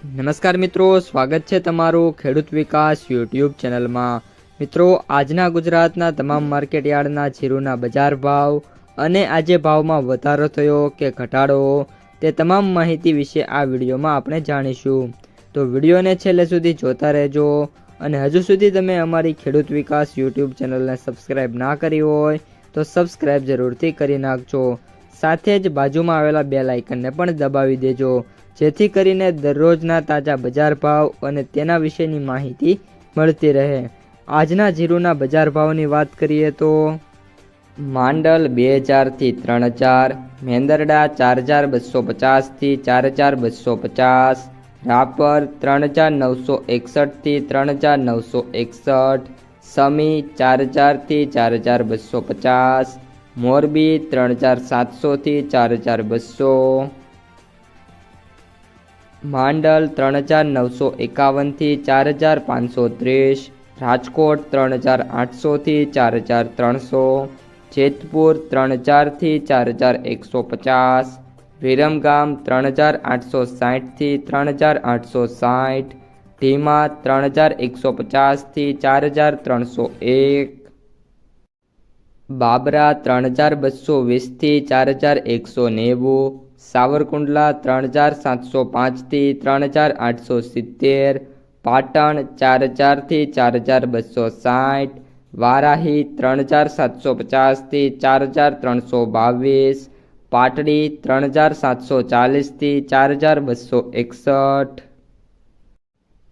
નમસ્કાર મિત્રો, સ્વાગત છે તમારું ખેડૂત વિકાસ યુટ્યુબ ચેનલમાં। મિત્રો, આજના ગુજરાતના તમામ માર્કેટયાર્ડના જીરુના બજાર ભાવ અને આજે ભાવમાં વધારો થયો કે ઘટાડો તે તમામ માહિતી વિશે આ વિડીયોમાં આપણે જાણીશું। તો વિડીયોને છેલ્લે સુધી જોતા રહેજો અને હજુ સુધી તમે અમારી ખેડૂત વિકાસ યુટ્યુબ ચેનલને સબસ્ક્રાઈબ ના કરી હોય તો સબસ્ક્રાઈબ જરૂરથી કરી નાખજો। સાથે જ બાજુમાં આવેલા બેલ આઇકનને પણ દબાવી દેજો, જેથી કરીને દરરોજના તાજા બજાર ભાવ અને તેના વિશેની માહિતી મળતી રહે। આજના જીરુના બજાર ભાવની વાત કરીએ તો માંડલ 2000 થી 3000, મેંદરડા 4250 થી 4250, રાપર 3961 થી 3961, સમી 4000 થી 4250, મોરબી 3700 થી 4200, માંડલ 3951 થી 4530, રાજકોટ 3800 થી 4300, જેતપુર 3000 થી 4150, વિરમગામ 3860 થી 3860, ઢીમા 3150 થી 4301, બાબરા 3220 થી 4190, સાવરકુંડલા 3705 થી 3870, પાટણ 4000 થી 4260, વારાહી 3750 થી 4322, પાટડી 3740 થી 4261,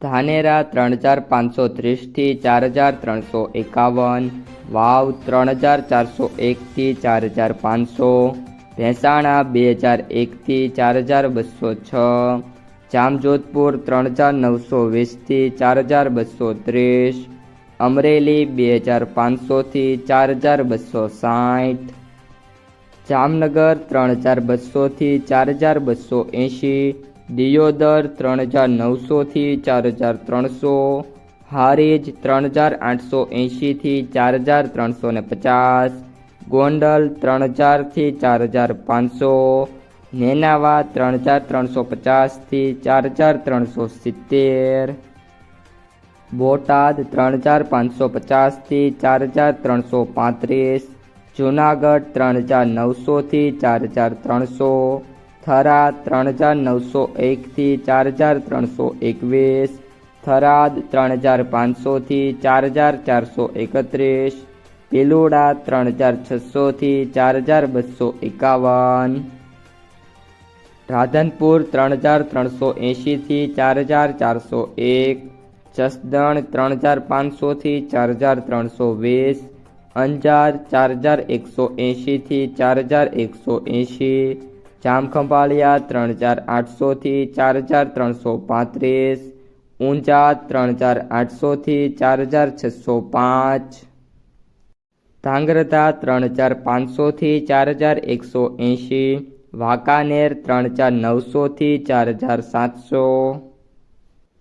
ધાનેરા 3530 થી 4351, વાવ 3401 થી 4500, ભેંસાણા 2001 થી 4206, જામજોધપુર 3920 થી 4230, અમરેલી 2500 થી 4260, જામનગર 3200 થી 4280, દિયોદર 3900 થી 4300, હારીજ 3880 થી 4350, ગોંડલ 3000 થી 4500, નેનાવા 3350 થી 4370, બોટાદ 3550 થી 4335, જૂનાગઢ 3900 થી 4300, થરા 3901 થી 4321, થરાદ 3500 થી 4431, ભીલુડા 3600 થી 4251, રાધનપુર 3380 થી 4401, જસદણ 3500 થી 4320, અંજાર 4180 થી 4180, જામખંભાળિયા 3800 થી 4335, ઊંઝા 3800 થી 4605, ધાંગધ્રા 3500 થી 4180, વાંકાનેર 3900 થી 4700।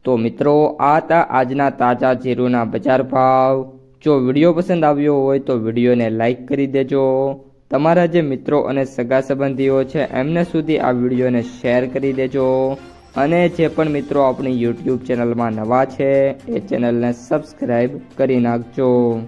તો મિત્રો, આ હતા આજના તાજા જીરુના બજાર ભાવ। જો વિડીયો પસંદ આવ્યો હોય તો વિડીયોને લાઈક કરી દેજો, તમારા જે મિત્રો અને સગા સંબંધીઓ છે એમને સુધી આ વિડીયોને શેર કરી દેજો, અને જે પણ મિત્રો આપણી યુટ્યુબ ચેનલમાં નવા છે એ ચેનલને સબસ્ક્રાઈબ કરી નાખજો।